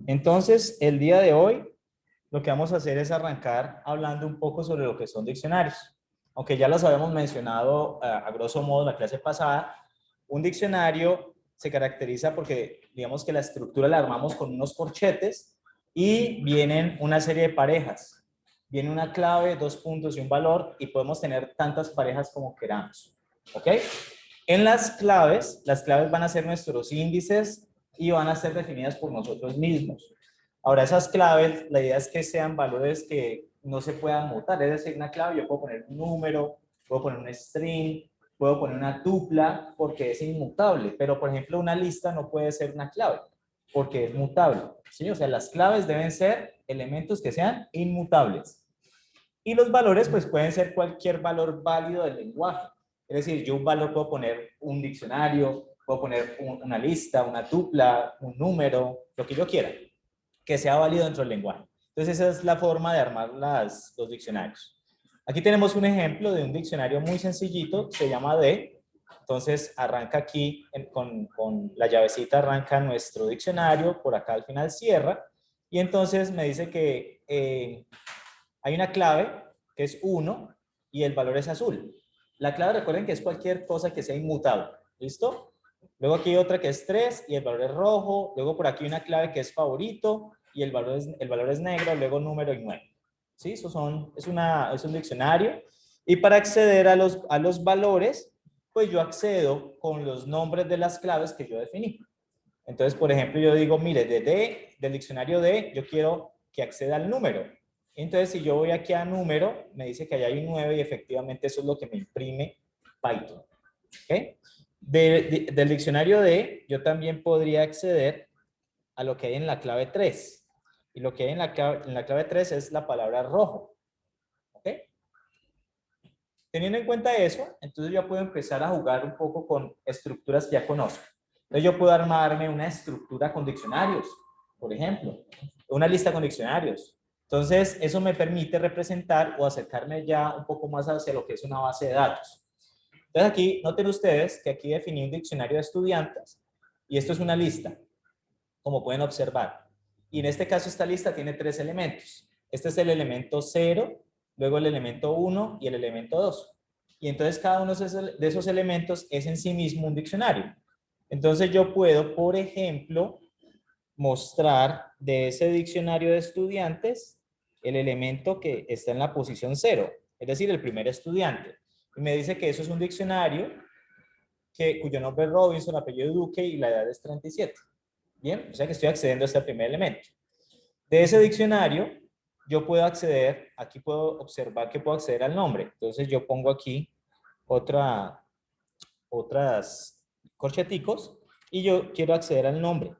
Entonces, el día de hoy, lo que vamos a hacer es arrancar hablando un poco sobre lo que son diccionarios. Aunque ya los habíamos mencionado a grosso modo la clase pasada, un diccionario se caracteriza porque, digamos que la estructura la armamos con unos corchetes y vienen una serie de parejas. Viene una clave, dos puntos y un valor y podemos tener tantas parejas como queramos. ¿Ok? En las claves van a ser nuestros índices y van a ser definidas por nosotros mismos. Ahora, esas claves, la idea es que sean valores que no se puedan mutar. Es decir, una clave, yo puedo poner un número, puedo poner un string, puedo poner una tupla, porque es inmutable. Pero, por ejemplo, una lista no puede ser una clave, porque es mutable. ¿Sí? O sea, las claves deben ser elementos que sean inmutables. Y los valores, pues, pueden ser cualquier valor válido del lenguaje. Es decir, yo un valor puedo poner un diccionario, puedo poner una lista, una tupla, un número, lo que yo quiera que sea válido dentro del lenguaje. Entonces, esa es la forma de armar los diccionarios. Aquí tenemos un ejemplo de un diccionario muy sencillito, se llama D. Entonces, arranca aquí con la llavecita, arranca nuestro diccionario, por acá al final cierra, y entonces me dice que hay una clave que es 1 y el valor es azul. La clave, recuerden que es cualquier cosa que sea inmutable. ¿Listo? Luego aquí hay otra que es 3 y el valor es rojo. Luego por aquí una clave que es favorito y el valor es negro. Luego número y 9. ¿Sí? Eso es un diccionario. Y para acceder a los valores, pues yo accedo con los nombres de las claves que yo definí. Entonces, por ejemplo, yo digo, mire, del diccionario D, yo quiero que acceda al número. Entonces, si yo voy aquí a número, me dice que allá hay un 9 y efectivamente eso es lo que me imprime Python. ¿Okay? Del diccionario D, yo también podría acceder a lo que hay en la clave 3. Y lo que hay en la clave 3 es la palabra rojo. ¿Ok? Teniendo en cuenta eso, entonces yo puedo empezar a jugar un poco con estructuras que ya conozco. Entonces yo puedo armarme una estructura con diccionarios, por ejemplo, una lista con diccionarios. Entonces eso me permite representar o acercarme ya un poco más hacia lo que es una base de datos. Entonces aquí, noten ustedes que aquí definí un diccionario de estudiantes y esto es una lista, como pueden observar. Y en este caso esta lista tiene 3 elementos. Este es el elemento 0, luego el elemento 1 y el elemento 2. Y entonces cada uno de esos elementos es en sí mismo un diccionario. Entonces yo puedo, por ejemplo, mostrar de ese diccionario de estudiantes el elemento que está en la posición 0, es decir, el primer estudiante. Y me dice que eso es un diccionario cuyo nombre es Robinson, apellido Duque y la edad es 37. Bien, o sea que estoy accediendo a este primer elemento. De ese diccionario, yo puedo acceder, aquí puedo observar que puedo acceder al nombre. Entonces yo pongo aquí otras corcheticos y yo quiero acceder al nombre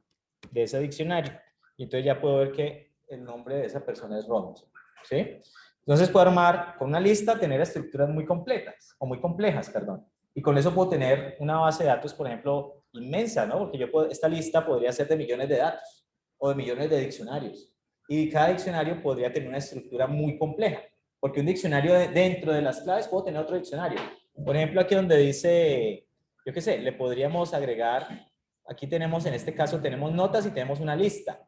de ese diccionario. Y entonces ya puedo ver que el nombre de esa persona es Robinson. ¿Sí? Entonces puedo armar con una lista, tener estructuras muy completas, o muy complejas, perdón. Y con eso puedo tener una base de datos, por ejemplo, inmensa, ¿no? Porque esta lista podría ser de millones de datos o de millones de diccionarios. Y cada diccionario podría tener una estructura muy compleja. Porque un diccionario dentro de las claves puedo tener otro diccionario. Por ejemplo, aquí donde dice, yo qué sé, le podríamos agregar, aquí tenemos, en este caso, tenemos notas y tenemos una lista.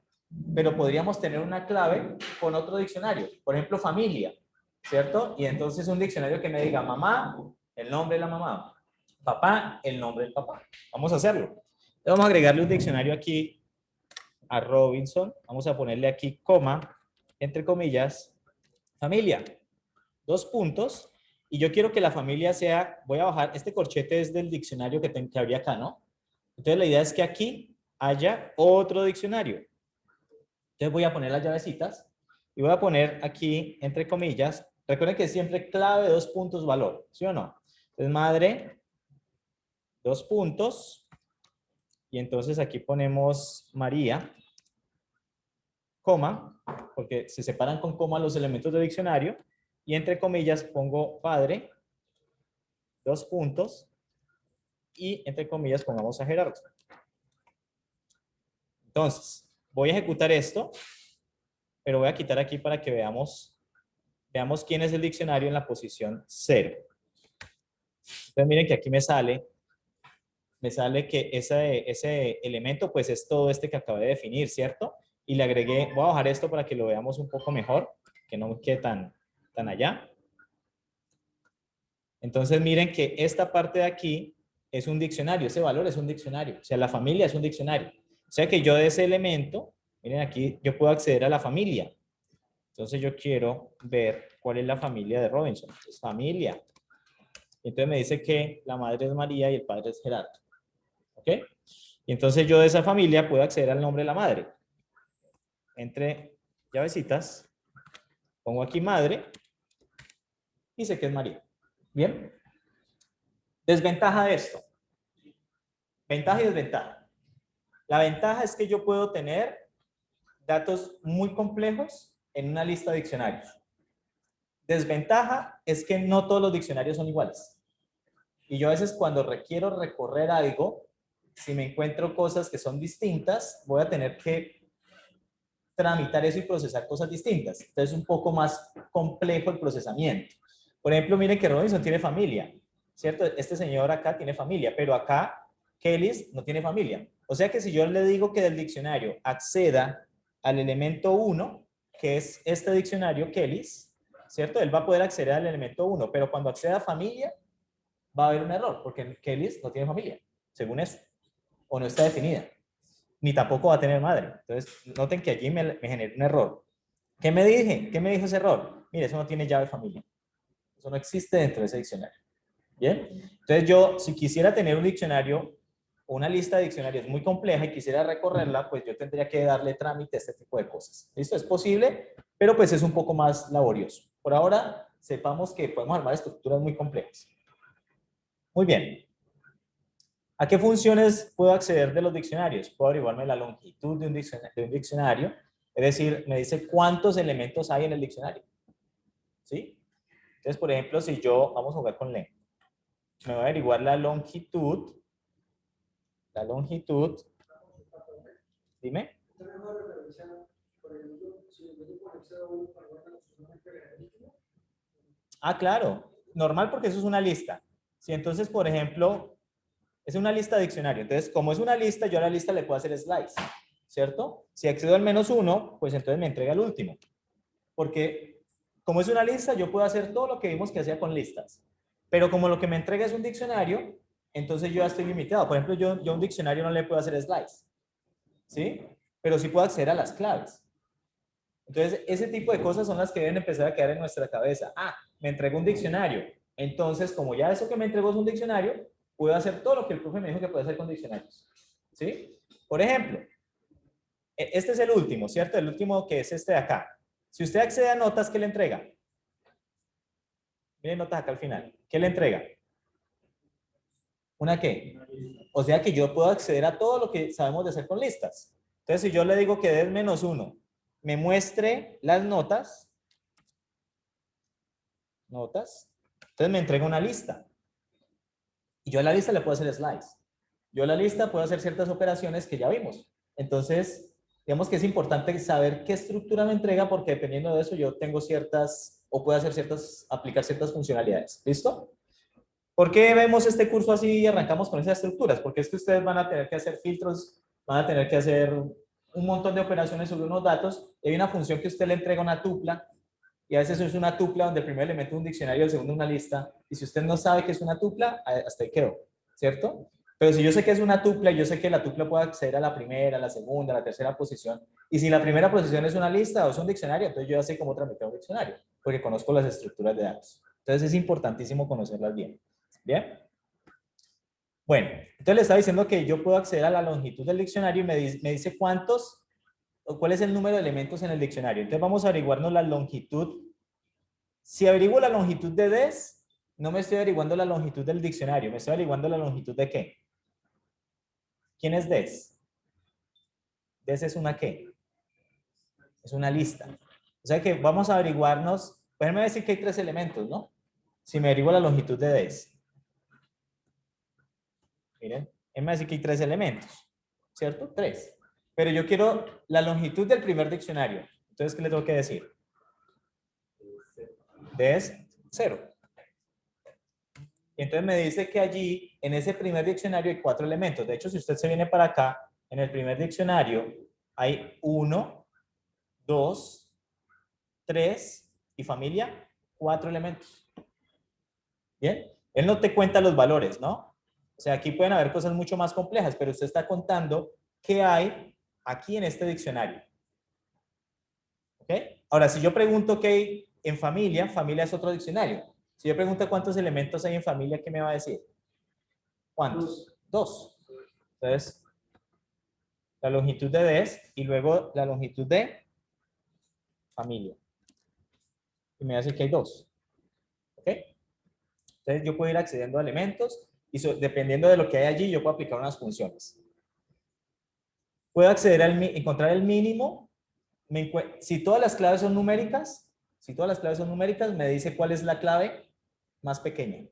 Pero podríamos tener una clave con otro diccionario. Por ejemplo, familia, ¿cierto? Y entonces un diccionario que me diga mamá, el nombre de la mamá. Papá, el nombre del papá. Vamos a hacerlo. Vamos a agregarle un diccionario aquí a Robinson. Vamos a ponerle aquí coma, entre comillas, familia. 2 puntos. Y yo quiero que la familia sea, voy a bajar, este corchete es del diccionario que habría acá, ¿no? Entonces la idea es que aquí haya otro diccionario. Entonces voy a poner las llavecitas y voy a poner aquí, entre comillas, recuerden que siempre clave 2 puntos valor, ¿sí o no? Entonces madre, 2 puntos, y entonces aquí ponemos María, coma, porque se separan con coma los elementos del diccionario, y entre comillas pongo padre, 2 puntos, y entre comillas pongamos a Gerardo. Entonces, voy a ejecutar esto, pero voy a quitar aquí para que veamos quién es el diccionario en la posición 0. Entonces miren que aquí me sale que ese elemento pues es todo este que acabé de definir, ¿cierto? y le agregué, voy a bajar esto para que lo veamos un poco mejor, que no quede tan allá. Entonces miren que esta parte de aquí es un diccionario, ese valor es un diccionario, o sea, la familia es un diccionario. O sea que yo de ese elemento, miren aquí, yo puedo acceder a la familia. Entonces yo quiero ver cuál es la familia de Robinson. Es familia. Entonces me dice que la madre es María y el padre es Gerardo. ¿Ok? Y entonces yo de esa familia puedo acceder al nombre de la madre. Entre llavecitas, pongo aquí madre y sé que es María. ¿Bien? Desventaja de esto. Ventaja y desventaja. La ventaja es que yo puedo tener datos muy complejos en una lista de diccionarios. Desventaja es que no todos los diccionarios son iguales. Y yo a veces cuando requiero recorrer algo, si me encuentro cosas que son distintas, voy a tener que tramitar eso y procesar cosas distintas. Entonces es un poco más complejo el procesamiento. Por ejemplo, miren que Robinson tiene familia, ¿cierto? Este señor acá tiene familia, pero acá Kellys no tiene familia. O sea que si yo le digo que del diccionario acceda al elemento 1, que es este diccionario Kellys, ¿cierto? Él va a poder acceder al elemento 1, pero cuando acceda a familia, va a haber un error, porque Kellys no tiene familia, según eso, o no está definida, ni tampoco va a tener madre. Entonces, noten que allí me generó un error. ¿Qué me dije? ¿Qué me dijo ese error? Mire, eso no tiene llave familia. Eso no existe dentro de ese diccionario. ¿Bien? Entonces, yo, si quisiera tener un diccionario, una lista de diccionarios muy compleja y quisiera recorrerla, pues yo tendría que darle trámite a este tipo de cosas. ¿Listo? Es posible, pero pues es un poco más laborioso. Por ahora, sepamos que podemos armar estructuras muy complejas. Muy bien. ¿A qué funciones puedo acceder de los diccionarios? Puedo averiguarme la longitud de un diccionario, es decir, me dice cuántos elementos hay en el diccionario. ¿Sí? Entonces, por ejemplo, si yo, vamos a jugar con lengua, me voy a averiguar la longitud, dime. Ah, claro, normal porque eso es una lista. Si entonces, por ejemplo, es una lista de diccionario. Entonces, como es una lista, yo a la lista le puedo hacer slice, ¿cierto? Si accedo al -1, pues entonces me entrega el último. Porque como es una lista, yo puedo hacer todo lo que vimos que hacía con listas. Pero como lo que me entrega es un diccionario, entonces yo ya estoy limitado. Por ejemplo, yo a un diccionario no le puedo hacer slice, ¿sí? Pero sí puedo acceder a las claves. Entonces, ese tipo de cosas son las que deben empezar a quedar en nuestra cabeza. Ah, me entregó un diccionario. Entonces, como ya eso que me entregó es un diccionario, puedo hacer todo lo que el profe me dijo que puede hacer con diccionarios. ¿Sí? Por ejemplo, este es el último, ¿cierto? El último que es este de acá. Si usted accede a notas, ¿qué le entrega? Miren notas acá al final. ¿Qué le entrega? ¿Una qué? O sea que yo puedo acceder a todo lo que sabemos de hacer con listas. Entonces, si yo le digo que des -1, me muestre las notas, entonces me entrega una lista. Y yo a la lista le puedo hacer slice. Yo a la lista puedo hacer ciertas operaciones que ya vimos. Entonces, digamos que es importante saber qué estructura me entrega porque dependiendo de eso yo tengo ciertas, o puedo hacer ciertas, aplicar ciertas funcionalidades. ¿Listo? ¿Por qué vemos este curso así y arrancamos con esas estructuras? Porque es que ustedes van a tener que hacer filtros, van a tener que hacer un montón de operaciones sobre unos datos. Y hay una función que usted le entrega una tupla y a veces es una tupla donde el primer elemento es un diccionario y el segundo una lista. Y si usted no sabe qué es una tupla, hasta ahí quedó, ¿cierto? Pero si yo sé que es una tupla, yo sé que la tupla puede acceder a la primera, a la segunda, a la tercera posición. Y si la primera posición es una lista o es un diccionario, entonces yo ya sé cómo tramitar un diccionario, porque conozco las estructuras de datos. Entonces es importantísimo conocerlas bien. ¿Bien? Bueno, entonces le estaba diciendo que yo puedo acceder a la longitud del diccionario y me dice cuántos o cuál es el número de elementos en el diccionario. Entonces vamos a averiguarnos la longitud. Si averiguo la longitud de des, no me estoy averiguando la longitud del diccionario, me estoy averiguando la longitud de qué. ¿Quién es des? Des es una qué. Es una lista. O sea que vamos a averiguarnos, pues me va a decir que hay 3 elementos, ¿no? Si me averiguo la longitud de des. Miren, él me va a decir que hay 3 elementos, ¿cierto? 3. Pero yo quiero la longitud del primer diccionario. Entonces, ¿qué le tengo que decir? Es 0. Y entonces me dice que allí, en ese primer diccionario, hay 4 elementos. De hecho, si usted se viene para acá, en el primer diccionario hay 1, 2, 3 y familia, 4 elementos. ¿Bien? Él no te cuenta los valores, ¿no? O sea, aquí pueden haber cosas mucho más complejas, pero usted está contando qué hay aquí en este diccionario. ¿Ok? Ahora, si yo pregunto qué hay en familia, familia es otro diccionario. Si yo pregunto cuántos elementos hay en familia, ¿qué me va a decir? ¿Cuántos? 2. Entonces, la longitud de des y luego la longitud de familia. Y me va a decir que hay 2. ¿Ok? Entonces, yo puedo ir accediendo a elementos y dependiendo de lo que hay allí, yo puedo aplicar unas funciones. Puedo acceder encontrar el mínimo. Si todas las claves son numéricas, me dice cuál es la clave más pequeña.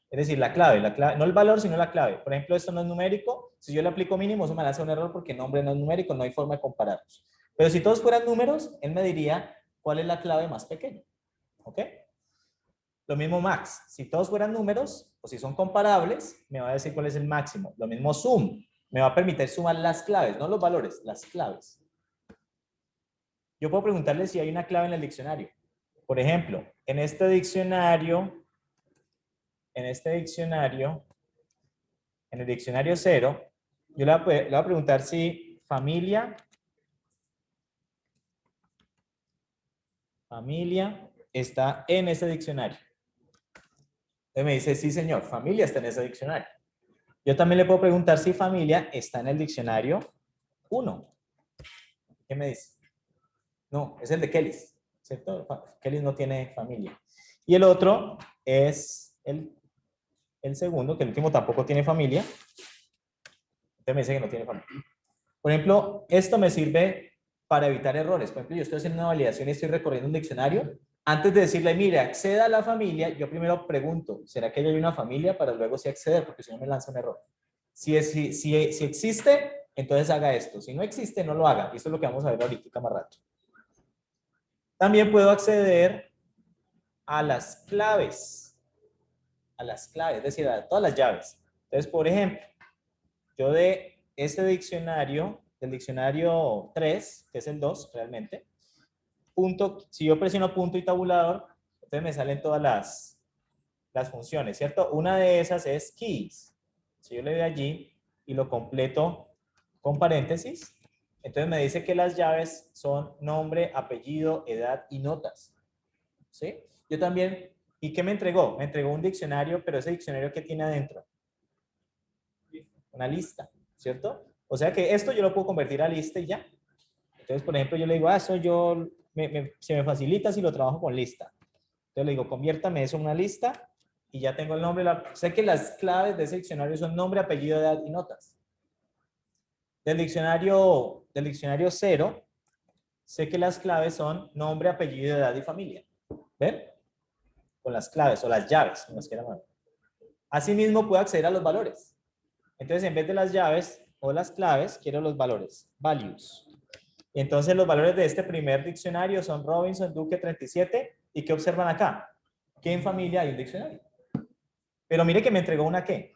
Es decir, la clave, no el valor, sino la clave. Por ejemplo, esto no es numérico. Si yo le aplico mínimo, eso me hace un error porque el nombre no es numérico, no hay forma de compararlos. Pero si todos fueran números, él me diría cuál es la clave más pequeña. ¿Ok? Lo mismo max. Si todos fueran números, o si son comparables, me va a decir cuál es el máximo. Lo mismo sum. Me va a permitir sumar las claves, no los valores, las claves. Yo puedo preguntarle si hay una clave en el diccionario. Por ejemplo, en este diccionario, en el diccionario 0, yo le voy a preguntar si familia está en ese diccionario. Entonces me dice, sí señor, familia está en ese diccionario. Yo también le puedo preguntar si familia está en el diccionario 1. ¿Qué me dice? No, es el de Kellys, ¿cierto? Kellys no tiene familia. Y el otro es el segundo, que el último tampoco tiene familia. Entonces me dice que no tiene familia. Por ejemplo, esto me sirve para evitar errores. Por ejemplo, yo estoy haciendo una validación y estoy recorriendo un diccionario. Antes de decirle, mire, acceda a la familia, yo primero pregunto, ¿será que hay una familia? Para luego sí acceder, porque si no me lanza un error. Si existe, entonces haga esto. Si no existe, no lo haga. Esto es lo que vamos a ver ahorita más rato. También puedo acceder a las claves. A las claves, es decir, a todas las llaves. Entonces, por ejemplo, yo de este diccionario, del diccionario 3, que es el 2 realmente, si yo presiono punto y tabulador, entonces me salen todas las funciones, ¿cierto? Una de esas es keys. Si yo le doy allí y lo completo con paréntesis, entonces me dice que las llaves son nombre, apellido, edad y notas. ¿Sí? Yo también, ¿y qué me entregó? Me entregó un diccionario, pero ese diccionario, ¿qué tiene adentro? Una lista, ¿cierto? O sea que esto yo lo puedo convertir a lista y ya. Entonces, por ejemplo, yo le digo, eso se me facilita si lo trabajo con lista. Entonces le digo, conviértame eso en una lista y ya tengo el nombre. Sé que las claves de ese diccionario son nombre, apellido, edad y notas. Del diccionario 0, sé que las claves son nombre, apellido, edad y familia. ¿Ven? Con las claves o las llaves, como las quieran llamar. Asimismo, puedo acceder a los valores. Entonces, en vez de las llaves o las claves, quiero los valores, values. Y entonces, los valores de este primer diccionario son Robinson, Duque, 37. ¿Y qué observan acá? Que en familia hay un diccionario. Pero mire que me entregó una ¿qué?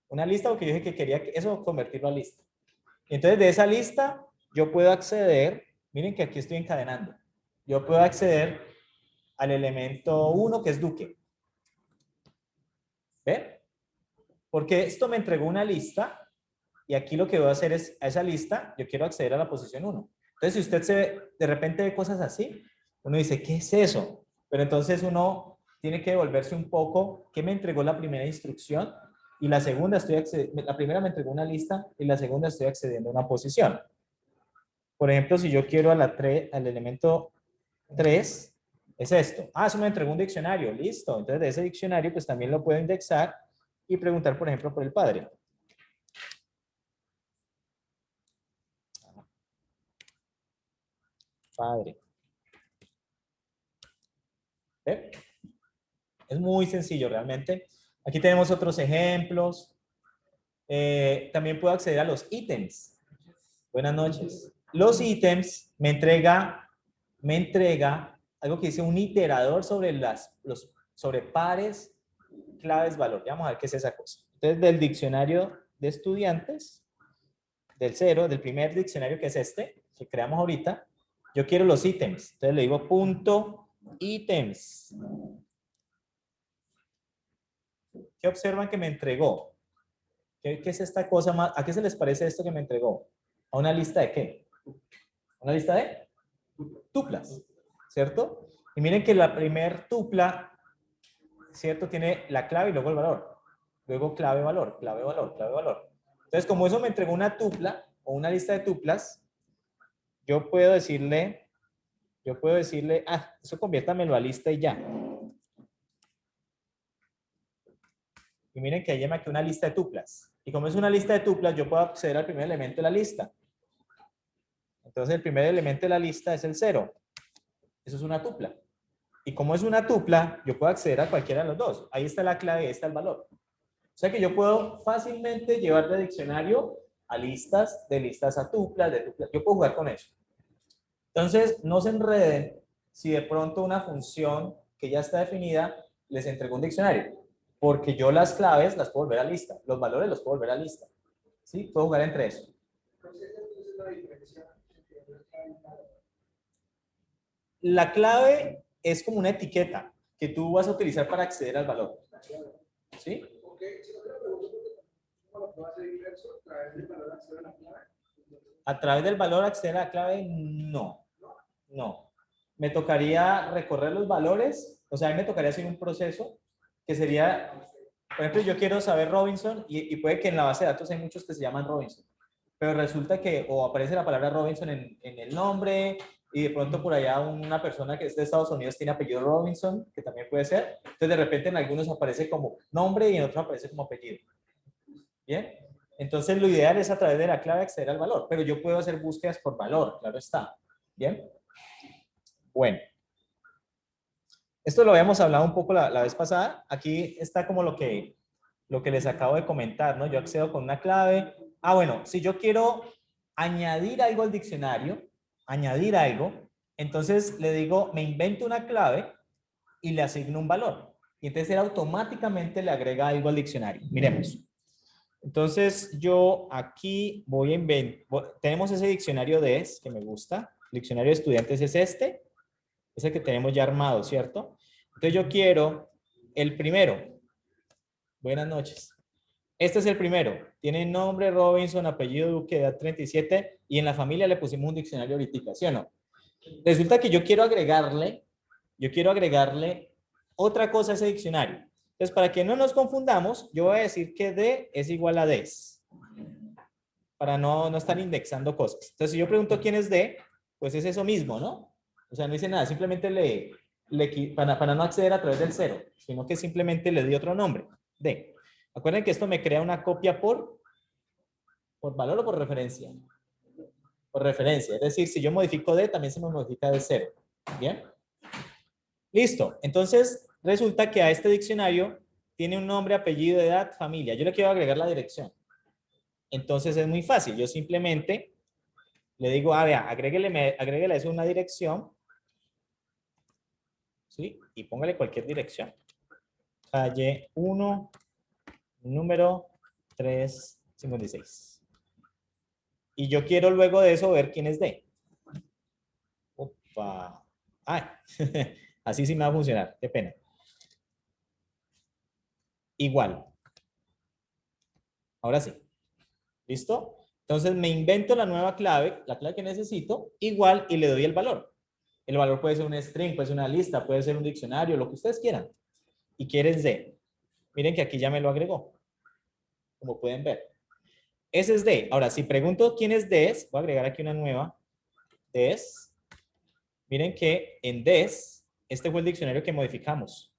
Una lista, porque yo dije que quería eso convertirlo a lista. Y entonces, de esa lista, yo puedo acceder, miren que aquí estoy encadenando. Yo puedo acceder al elemento 1, que es Duque. ¿Ven? Porque esto me entregó una lista y aquí lo que voy a hacer es, a esa lista, yo quiero acceder a la posición 1. Entonces, si usted de repente ve cosas así, uno dice, ¿qué es eso? Pero entonces uno tiene que devolverse un poco, ¿qué me entregó la primera instrucción? Y la segunda, la primera me entregó una lista y la segunda estoy accediendo a una posición. Por ejemplo, si yo quiero al elemento 3, es esto. Ah, eso me entregó un diccionario, listo. Entonces, de ese diccionario, pues también lo puedo indexar y preguntar, por ejemplo, por el padre. Padre. ¿Ve? Es muy sencillo realmente. Aquí tenemos otros ejemplos. También puedo acceder a los ítems. Buenas noches. Los ítems me entrega algo que dice un iterador sobre pares, claves, valor. Ya vamos a ver qué es esa cosa. Entonces, del diccionario de estudiantes, del 0, del primer diccionario que es este, que creamos ahorita, Yo quiero los ítems. Entonces le digo punto ítems. ¿Qué observan que me entregó? ¿Qué es esta cosa más? ¿A qué se les parece esto que me entregó? ¿A una lista de qué? ¿Una lista de tuplas? ¿Cierto? Y miren que la primer tupla, ¿cierto? Tiene la clave y luego el valor. Luego clave, valor, clave, valor, clave, valor. Entonces, como eso me entregó una tupla o una lista de tuplas, yo puedo decirle, eso conviértamelo a lista y ya. Y miren que ahí ya me quedó una lista de tuplas. Y como es una lista de tuplas, yo puedo acceder al primer elemento de la lista. Entonces, el primer elemento de la lista es el 0. Eso es una tupla. Y como es una tupla, yo puedo acceder a cualquiera de los dos. Ahí está la clave, ahí está el valor. O sea que yo puedo fácilmente llevar de diccionario a listas, de listas a tuplas, de tuplas. Yo puedo jugar con eso. Entonces, no se enreden si de pronto una función que ya está definida les entregó un diccionario. Porque yo las claves las puedo volver a lista. Los valores los puedo volver a lista. ¿Sí? Puedo jugar entre eso. La clave es como una etiqueta que tú vas a utilizar para acceder al valor. ¿Sí? A través del valor acceder a la clave, no. No. Me tocaría recorrer los valores, o sea, a mí me tocaría hacer un proceso que sería, por ejemplo, yo quiero saber Robinson y puede que en la base de datos hay muchos que se llaman Robinson, pero resulta que o aparece la palabra Robinson en el nombre y de pronto por allá una persona que es de Estados Unidos tiene apellido Robinson, que también puede ser. Entonces de repente en algunos aparece como nombre y en otros aparece como apellido. ¿Bien? Entonces lo ideal es a través de la clave acceder al valor, pero yo puedo hacer búsquedas por valor, claro está. ¿Bien? Bueno. Esto lo habíamos hablado un poco la vez pasada. Aquí está como lo que les acabo de comentar, ¿no? Yo accedo con una clave. Ah, bueno, si yo quiero añadir algo al diccionario, añadir algo, entonces le digo, me invento una clave y le asigno un valor. Y entonces él automáticamente le agrega algo al diccionario. Miremos. Entonces yo aquí voy a inventar, tenemos ese diccionario de ES que me gusta. El diccionario de estudiantes es este. Es el que tenemos ya armado, ¿cierto? Entonces yo quiero el primero. Buenas noches. Este es el primero. Tiene nombre Robinson, apellido Duque, edad 37 y en la familia le pusimos un diccionario ahorita, ¿sí o no? Resulta que yo quiero agregarle otra cosa a ese diccionario. Entonces, para que no nos confundamos, yo voy a decir que D es igual a des. Para no estar indexando cosas. Entonces, si yo pregunto quién es D, pues es eso mismo, ¿no? O sea, no dice nada, simplemente para no acceder a través del 0, sino que simplemente le di otro nombre, D. Acuerden que esto me crea una copia por valor o por referencia. Por referencia, es decir, si yo modifico D, también se me modifica de 0. ¿Bien? Listo. Entonces, resulta que a este diccionario tiene un nombre, apellido, edad, familia. Yo le quiero agregar la dirección. Entonces es muy fácil. Yo simplemente le digo, vea, agréguele eso una dirección. ¿Sí? Y póngale cualquier dirección. Calle 1, número 356. Y yo quiero luego de eso ver quién es D. Opa. Ay, así sí me va a funcionar. Qué pena. Igual. Ahora sí. ¿Listo? Entonces me invento la nueva clave, la clave que necesito, igual y le doy el valor. El valor puede ser un string, puede ser una lista, puede ser un diccionario, lo que ustedes quieran. Y quieres D. Miren que aquí ya me lo agregó. Como pueden ver. Ese es D. Ahora, si pregunto quién es des, voy a agregar aquí una nueva. Des. Miren que en des, este fue el diccionario que modificamos.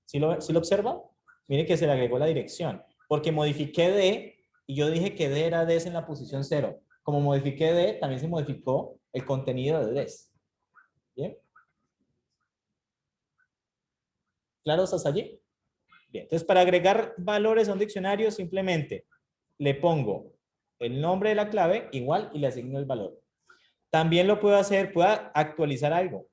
¿Sí lo observan? Miren que se le agregó la dirección. Porque modifiqué D y yo dije que D era des en la posición 0. Como modifiqué D, también se modificó el contenido de des. ¿Bien? ¿Claros hasta allí? Bien. Entonces, para agregar valores a un diccionario, simplemente le pongo el nombre de la clave igual y le asigno el valor. También lo puedo hacer, puedo actualizar algo.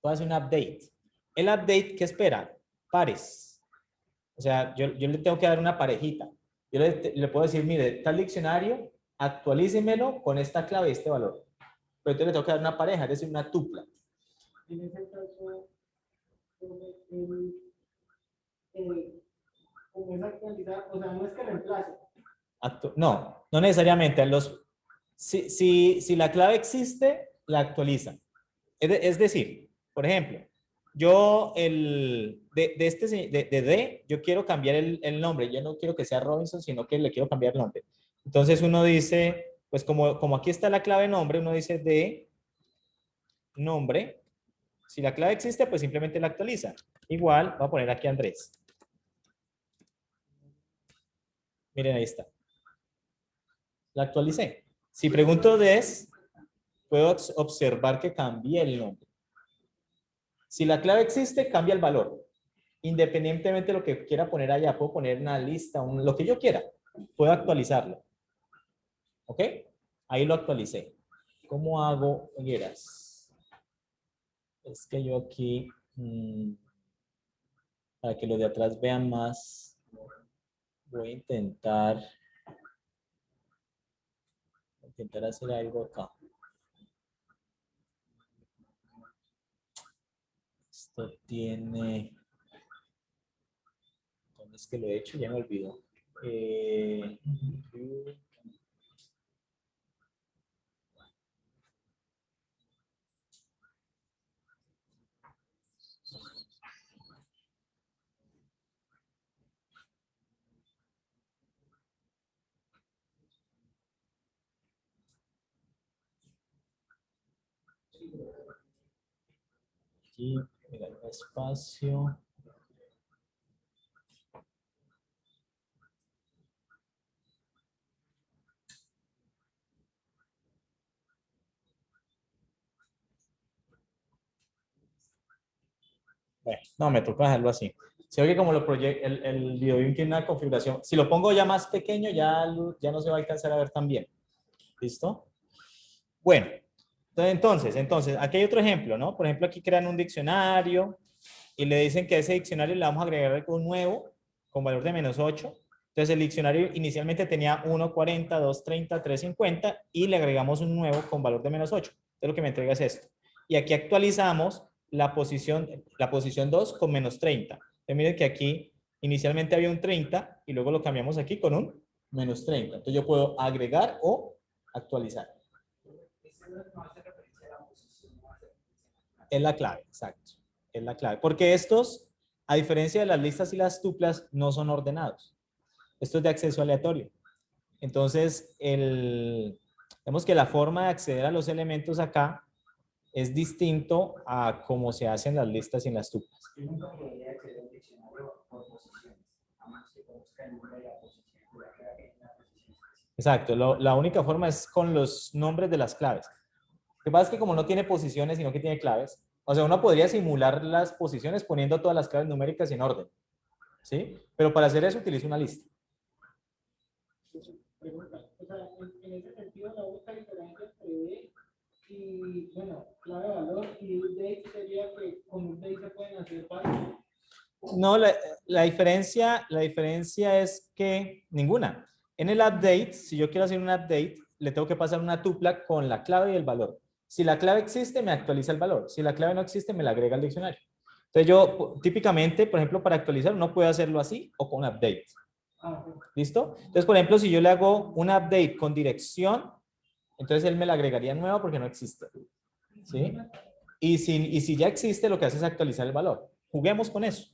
Puedo hacer un update. El update, ¿qué espera? Pares. O sea, yo le tengo que dar una parejita. Yo le puedo decir, mire, tal diccionario, actualícemelo con esta clave y este valor. pero entonces le tengo que dar una pareja, es decir, una tupla. En ese caso, como es actualizar, o sea, no es que reemplace. No, no necesariamente. Si la clave existe, la actualiza. Es decir, por ejemplo, yo de D, yo quiero cambiar el nombre. Yo no quiero que sea Robinson, sino que le quiero cambiar el nombre. Entonces uno dice, pues como aquí está la clave nombre, uno dice de nombre. Si la clave existe, pues simplemente la actualiza. Igual, voy a poner aquí Andrés. Miren, ahí está. La actualicé. Si pregunto des, puedo observar que cambié el nombre. Si la clave existe, cambia el valor. Independientemente de lo que quiera poner allá, puedo poner una lista, lo que yo quiera. Puedo actualizarlo. ¿Ok? Ahí lo actualicé. ¿Cómo hago hogueras? Es que yo aquí, para que los de atrás vean más, voy a intentar hacer algo acá. Esto tiene... ¿Dónde es que lo he hecho? Ya me olvidó. Aquí, mira, el espacio. Bueno, no, me toca dejarlo así. Se ve que como el video tiene una configuración, si lo pongo ya más pequeño, ya no se va a alcanzar a ver tan bien. ¿Listo? Bueno, entonces, aquí hay otro ejemplo, ¿no? Por ejemplo, aquí crean un diccionario y le dicen que a ese diccionario le vamos a agregar algo nuevo con valor de -8. Entonces, el diccionario inicialmente tenía 1.40, 2.30, 3.50 y le agregamos un nuevo con valor de -8. Entonces, lo que me entrega es esto. Y aquí actualizamos la posición 2 con -30. Entonces, miren que aquí inicialmente había un 30 y luego lo cambiamos aquí con un -30. Entonces, yo puedo agregar o actualizar. Es la clave, exacto. Es la clave. Porque estos, a diferencia de las listas y las tuplas, no son ordenados. Esto es de acceso aleatorio. Entonces, vemos que la forma de acceder a los elementos acá es distinto a cómo se hacen las listas y las tuplas. Yo nunca podría acceder al diccionario por posiciones, a menos que conozca el nombre de la posición, de la clave en la posición. Exacto, la única forma es con los nombres de las claves. Lo que pasa es que como no tiene posiciones, sino que tiene claves, o sea, uno podría simular las posiciones poniendo todas las claves numéricas en orden, ¿sí? Pero para hacer eso utilizo una lista. Pregunta, o sea, en ese sentido, la única diferencia entre D y, bueno, clave de valor y update sería que con update se pueden hacer varios. No, la diferencia es que ninguna. En el update, si yo quiero hacer un update, le tengo que pasar una tupla con la clave y el valor. Si la clave existe, me actualiza el valor. Si la clave no existe, me la agrega al diccionario. Entonces yo, típicamente, por ejemplo, para actualizar, uno puede hacerlo así o con update. ¿Listo? Entonces, por ejemplo, si yo le hago un update con dirección, entonces él me la agregaría nueva porque no existe. ¿Sí? Y si ya existe, lo que hace es actualizar el valor. Juguemos con eso.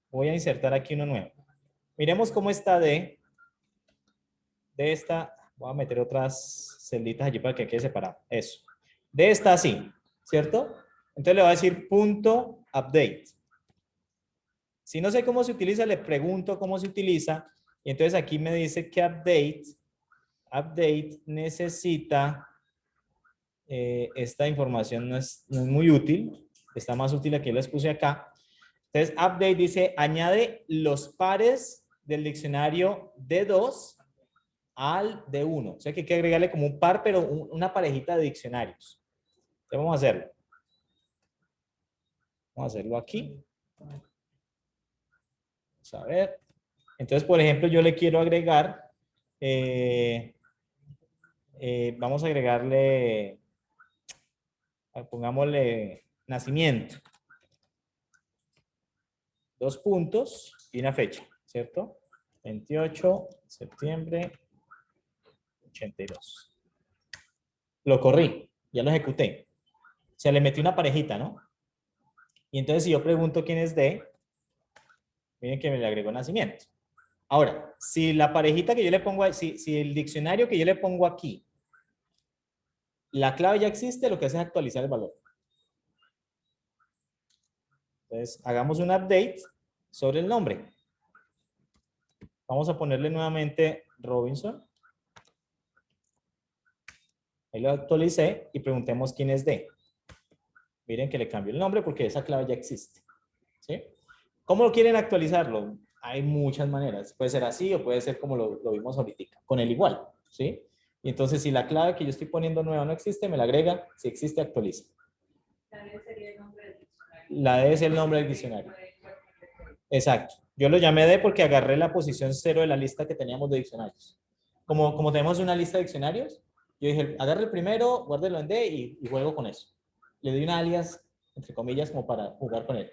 Voy a insertar aquí uno nuevo. Miremos cómo está de esta. Voy a meter otras celditas allí para que quede separado. Eso. De esta así, ¿cierto? Entonces le voy a decir punto update. Si no sé cómo se utiliza, le pregunto cómo se utiliza. Y entonces aquí me dice que update necesita, esta información no es muy útil. Está más útil aquí, les puse acá. Entonces, update dice, añade los pares del diccionario D2 al D1. O sea que hay que agregarle como un par, pero una parejita de diccionarios. Entonces, vamos a hacerlo. Vamos a hacerlo aquí. Vamos a ver. Entonces, por ejemplo, yo le quiero agregar, vamos a agregarle Pongámosle nacimiento. 2 puntos y una fecha, ¿cierto? 28 de septiembre 82. Lo corrí, ya lo ejecuté. O sea, le metí una parejita, ¿no? Y entonces si yo pregunto quién es D, miren que me le agregó nacimiento. Ahora, si la parejita que yo le pongo, si el diccionario que yo le pongo aquí, la clave ya existe, lo que hace es actualizar el valor. Entonces, hagamos un update sobre el nombre. Vamos a ponerle nuevamente Robinson. Ahí lo actualicé y preguntemos quién es D. Miren que le cambio el nombre porque esa clave ya existe. ¿Sí? ¿Cómo lo quieren actualizarlo? Hay muchas maneras. Puede ser así o puede ser como lo vimos ahorita, con el igual. ¿Sí? Y entonces, si la clave que yo estoy poniendo nueva no existe, me la agrega. Si existe, actualiza. La D sería el nombre del diccionario. La D es el nombre del diccionario. Exacto. Yo lo llamé D porque agarré la posición 0 de la lista que teníamos de diccionarios. Como tenemos una lista de diccionarios, yo dije, agarre el primero, guárdelo en D y juego con eso. Le doy un alias, entre comillas, como para jugar con él.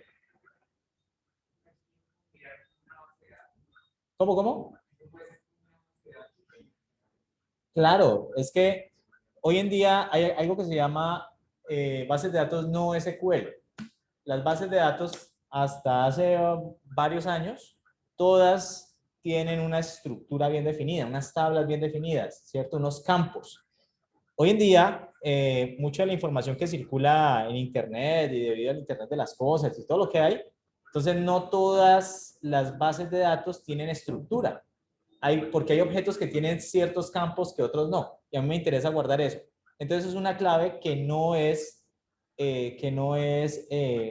¿Cómo? Claro, es que hoy en día hay algo que se llama bases de datos no SQL. Las bases de datos hasta hace varios años, todas tienen una estructura bien definida, unas tablas bien definidas, ¿cierto? Unos campos. Hoy en día, mucha de la información que circula en Internet y debido al Internet de las cosas y todo lo que hay, entonces no todas las bases de datos tienen estructura. Porque hay objetos que tienen ciertos campos que otros no. Y a mí me interesa guardar eso. Entonces es una clave que no es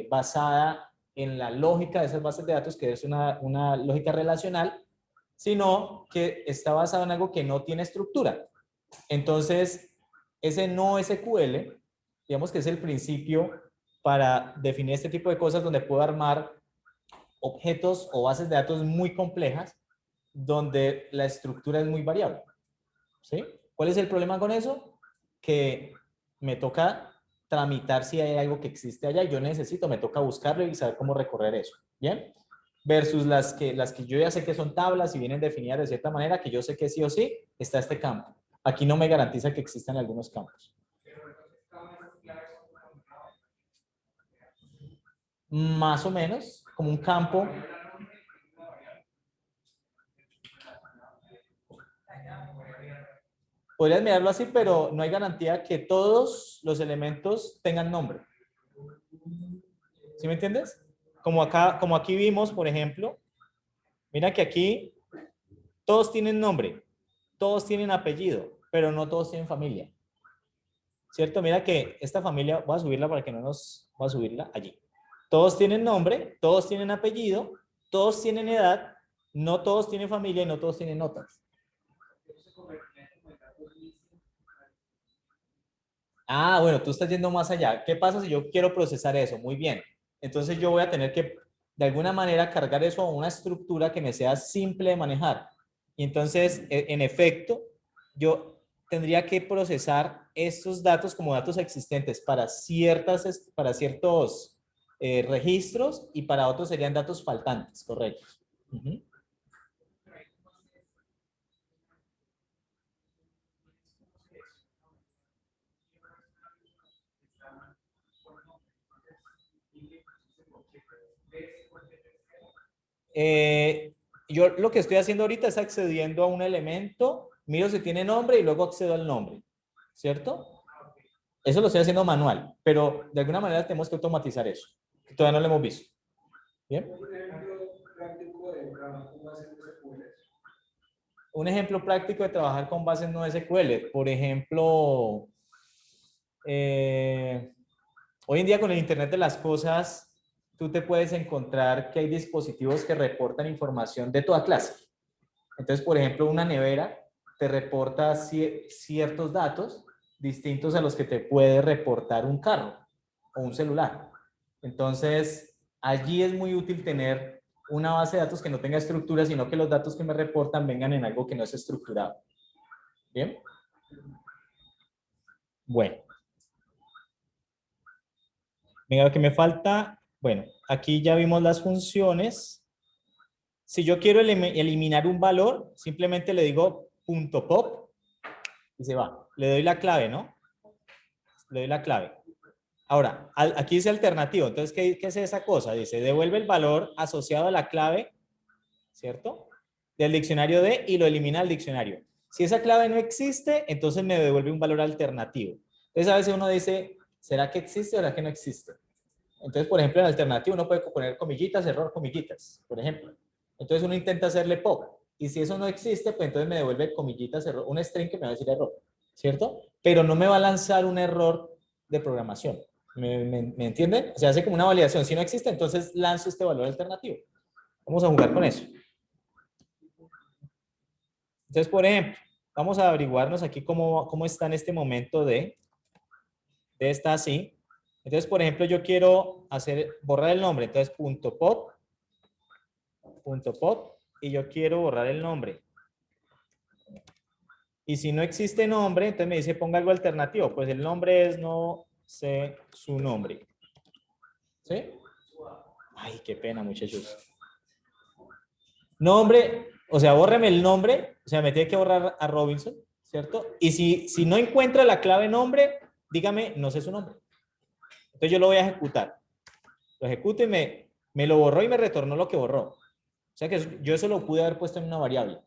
basada en la lógica de esas bases de datos, que es una lógica relacional, sino que está basada en algo que no tiene estructura. Entonces, ese no SQL, digamos que es el principio para definir este tipo de cosas donde puedo armar objetos o bases de datos muy complejas donde la estructura es muy variable. ¿Sí? ¿Cuál es el problema con eso? Que me toca tramitar si hay algo que existe allá y yo me toca buscarlo y saber cómo recorrer eso. ¿Bien? Versus las que yo ya sé que son tablas y vienen definidas de cierta manera, que yo sé que sí o sí está este campo. Aquí no me garantiza que existan algunos campos. Más o menos, como un campo. Podrías mirarlo así, pero no hay garantía que todos los elementos tengan nombre. ¿Sí me entiendes? Como aquí vimos, por ejemplo, mira que aquí todos tienen nombre, todos tienen apellido, pero no todos tienen familia. ¿Cierto? Mira que esta familia, voy a subirla para que no nos... Voy a subirla allí. Todos tienen nombre, todos tienen apellido, todos tienen edad, no todos tienen familia y no todos tienen notas. Ah, bueno, tú estás yendo más allá. ¿Qué pasa si yo quiero procesar eso? Muy bien. Entonces yo voy a tener que, de alguna manera, cargar eso a una estructura que me sea simple de manejar. Y entonces, en efecto, yo tendría que procesar estos datos como datos existentes para ciertos registros y para otros serían datos faltantes, correcto. Uh-huh. Yo lo que estoy haciendo ahorita es accediendo a un elemento, miro si tiene nombre y luego accedo al nombre, ¿cierto? Eso lo estoy haciendo manual, pero de alguna manera tenemos que automatizar eso, que todavía no lo hemos visto. ¿Bien? Un ejemplo práctico de trabajar con bases no SQL, por ejemplo, hoy en día con el Internet de las cosas, tú te puedes encontrar que hay dispositivos que reportan información de toda clase. Entonces, por ejemplo, una nevera te reporta ciertos datos distintos a los que te puede reportar un carro o un celular. Entonces, allí es muy útil tener una base de datos que no tenga estructura, sino que los datos que me reportan vengan en algo que no es estructurado. ¿Bien? Bueno. Venga, que me falta. Bueno, aquí ya vimos las funciones. Si yo quiero eliminar un valor, simplemente le digo punto .pop y se va. Le doy la clave, ¿no? Le doy la clave. Ahora, aquí dice alternativo. Entonces, ¿qué es esa cosa? Dice, devuelve el valor asociado a la clave, ¿cierto? Del diccionario de y lo elimina del diccionario. Si esa clave no existe, entonces me devuelve un valor alternativo. Entonces, a veces uno dice, ¿será que existe o será que no existe? Entonces, por ejemplo, en alternativo uno puede poner comillitas, error, comillitas, por ejemplo. Entonces uno intenta hacerle pop. Y si eso no existe, pues entonces me devuelve comillitas, error, un string que me va a decir error, ¿cierto? Pero no me va a lanzar un error de programación. ¿Me entienden? Se hace como una validación. Si no existe, entonces lanzo este valor alternativo. Vamos a jugar con eso. Entonces, por ejemplo, vamos a averiguarnos aquí cómo está en este momento de esta así. Entonces, por ejemplo, yo quiero borrar el nombre. Entonces, punto pop, y yo quiero borrar el nombre. Y si no existe nombre, entonces me dice ponga algo alternativo. Pues el nombre es no sé su nombre. ¿Sí? Ay, qué pena, muchachos. Nombre, o sea, bórreme el nombre, o sea, me tiene que borrar a Robinson, ¿cierto? Y si no encuentra la clave nombre, dígame, no sé su nombre. Entonces yo lo voy a ejecutar. Lo ejecuto y me lo borró y me retornó lo que borró. O sea que yo eso lo pude haber puesto en una variable.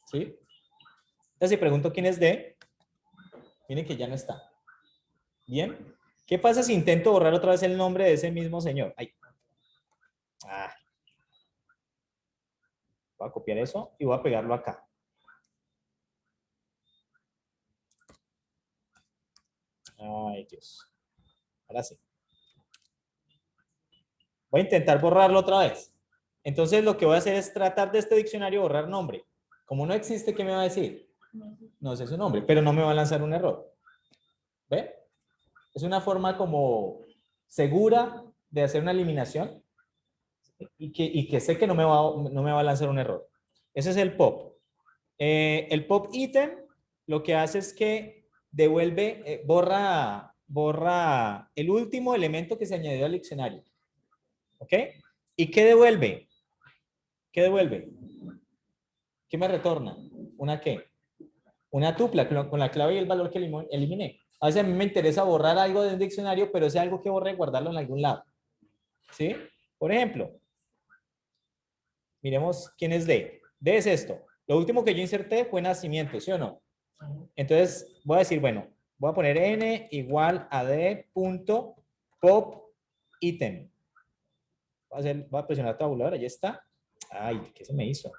¿Sí? Entonces si pregunto quién es D, miren que ya no está. ¿Bien? ¿Qué pasa si intento borrar otra vez el nombre de ese mismo señor? Ay. Ah. Voy a copiar eso y voy a pegarlo acá. Ay, Dios. Ahora sí. Voy a intentar borrarlo otra vez. Entonces lo que voy a hacer es tratar de este diccionario borrar nombre. Como no existe, ¿qué me va a decir? No sé su nombre, pero no me va a lanzar un error. ¿Ve? Es una forma como segura de hacer una eliminación y que sé que no me va a lanzar un error. Ese es el pop. El pop item lo que hace es que devuelve, borra el último elemento que se añadió al diccionario. ¿Ok? ¿Y qué devuelve? ¿Qué devuelve? ¿Qué me retorna? ¿Una qué? Una tupla con la clave y el valor que eliminé. A veces a mí me interesa borrar algo de un diccionario, pero ese algo que borré, guardarlo en algún lado. ¿Sí? Por ejemplo, miremos quién es D. D es esto. Lo último que yo inserté fue nacimiento, ¿sí o no? Entonces voy a decir, bueno, voy a poner n igual a d punto pop item. Voy a presionar tabulador, ya está. Ay, ¿qué se me hizo?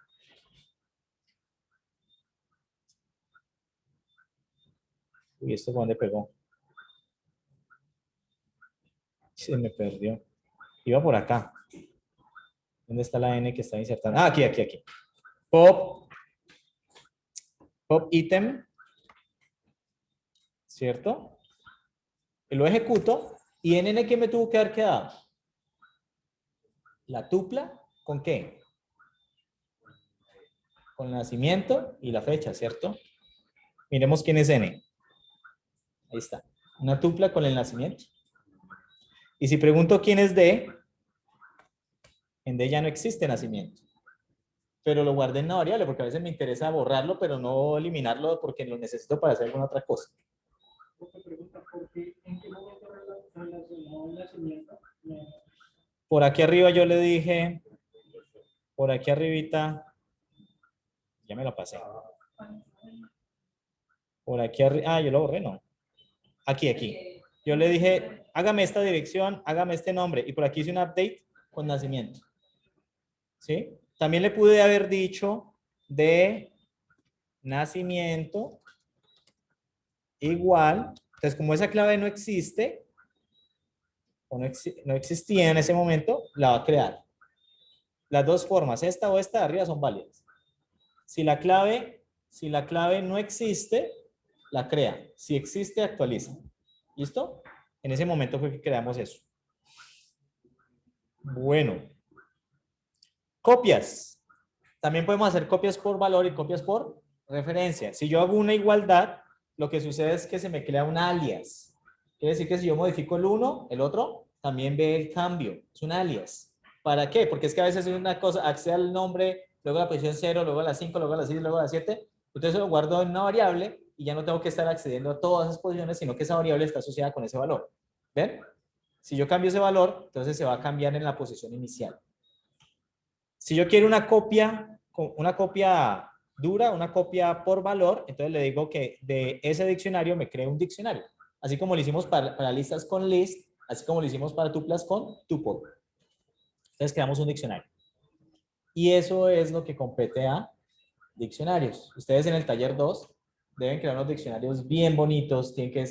Uy, ¿esto dónde pegó? Se me perdió. Iba por acá. ¿Dónde está la N que está insertando? Ah, aquí. Pop item, ¿cierto? Y lo ejecuto. ¿Y en N qué me tuvo que haber quedado? La tupla, ¿con qué? Con el nacimiento y la fecha, ¿cierto? Miremos quién es N. Ahí está. Una tupla con el nacimiento. Y si pregunto quién es D, en D ya no existe nacimiento. Pero lo guardé en una variable porque a veces me interesa borrarlo, pero no eliminarlo porque lo necesito para hacer alguna otra cosa. ¿En qué momento relacionó el nacimiento? Por aquí arriba yo le dije, por aquí arribita, ya me lo pasé. Por aquí arriba, yo lo borré, no. Aquí. Yo le dije, hágame esta dirección, hágame este nombre. Y por aquí hice un update con nacimiento. ¿Sí? También le pude haber dicho de nacimiento igual. Entonces, como esa clave no existe, o no existía en ese momento, la va a crear. Las dos formas, esta o esta de arriba, son válidas. Si la clave no existe, la crea. Si existe, actualiza. ¿Listo? En ese momento fue que creamos eso. Bueno. Copias. También podemos hacer copias por valor y copias por referencia. Si yo hago una igualdad, lo que sucede es que se me crea un alias. Quiere decir que si yo modifico el uno, el otro también ve el cambio, es un alias. ¿Para qué? Porque es que a veces es una cosa, accede al nombre, luego a la posición 0, luego a la 5, luego a la 6, luego a la 7. Entonces lo guardo en una variable y ya no tengo que estar accediendo a todas esas posiciones, sino que esa variable está asociada con ese valor. ¿Ven? Si yo cambio ese valor, entonces se va a cambiar en la posición inicial. Si yo quiero una copia dura, una copia por valor, entonces le digo que de ese diccionario me cree un diccionario. Así como lo hicimos para listas con list, así como lo hicimos para tuplas con tuple. Entonces creamos un diccionario. Y eso es lo que compete a diccionarios. Ustedes en el taller 2 deben crear unos diccionarios bien bonitos, tienen que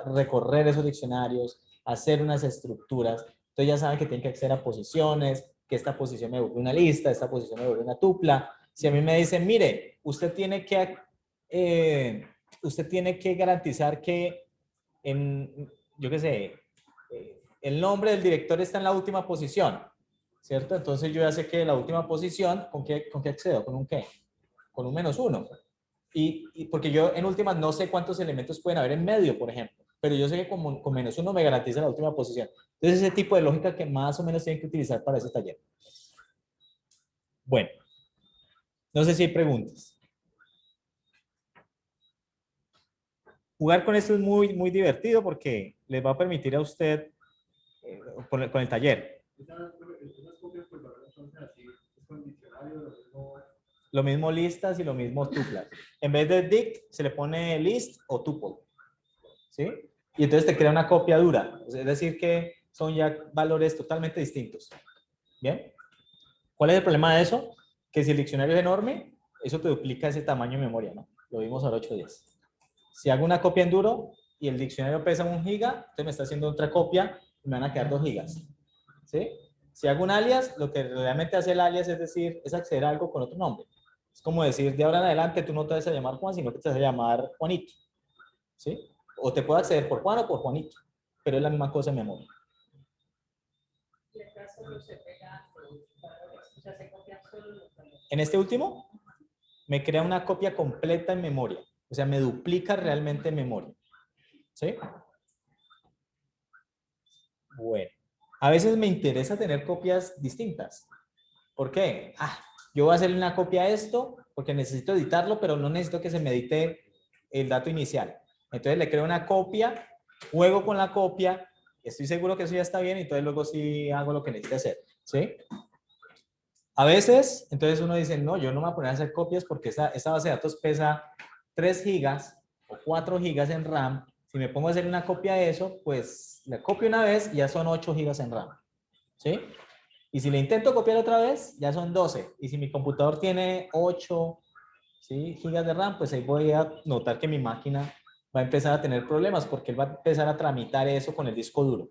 recorrer esos diccionarios, hacer unas estructuras. Entonces ya saben que tienen que acceder a posiciones, que esta posición me vuelve una lista, esta posición me vuelve una tupla. Si a mí me dicen, mire, usted tiene que garantizar que yo qué sé, el nombre del director está en la última posición, ¿cierto? Entonces yo ya sé que la última posición, ¿con qué accedo? ¿Con un qué? Con un -1. Y porque yo en últimas no sé cuántos elementos pueden haber en medio, por ejemplo, pero yo sé que con -1 me garantiza la última posición. Entonces ese tipo de lógica que más o menos tienen que utilizar para ese taller. Bueno, no sé si hay preguntas. Jugar con esto es muy divertido porque les va a permitir a usted con el taller. Lo mismo listas y lo mismo tuplas. En vez de dict, se le pone list o tuple. ¿Sí? Y entonces te crea una copia dura. Es decir, que son ya valores totalmente distintos. ¿Bien? ¿Cuál es el problema de eso? Que si el diccionario es enorme, eso te duplica ese tamaño de memoria, ¿no? Lo vimos ahora 810. Si hago una copia en duro y el diccionario pesa 1 giga, entonces me está haciendo otra copia y me van a quedar 2 gigas. ¿Sí? Si hago un alias, lo que realmente hace el alias es decir, es acceder a algo con otro nombre. Es como decir, de ahora en adelante tú no te vas a llamar Juan, sino que te vas a llamar Juanito. ¿Sí? O te puedo acceder por Juan o por Juanito, pero es la misma cosa en memoria. En este último, me crea una copia completa en memoria. O sea, me duplica realmente en memoria. ¿Sí? Bueno. A veces me interesa tener copias distintas. ¿Por qué? Yo voy a hacer una copia a esto porque necesito editarlo, pero no necesito que se me edite el dato inicial. Entonces le creo una copia, juego con la copia, estoy seguro que eso ya está bien, y entonces luego sí hago lo que necesito hacer. ¿Sí? A veces, entonces uno dice, no, yo no me voy a poner a hacer copias porque esta base de datos pesa 3 gigas o 4 gigas en RAM. Si me pongo a hacer una copia de eso, pues la copio una vez y ya son 8 gigas en RAM. ¿Sí? Y si le intento copiar otra vez, ya son 12. Y si mi computador tiene 8, ¿sí?, gigas de RAM, pues ahí voy a notar que mi máquina va a empezar a tener problemas porque él va a empezar a tramitar eso con el disco duro.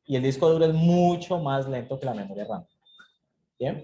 Y el disco duro es mucho más lento que la memoria RAM. ¿Bien?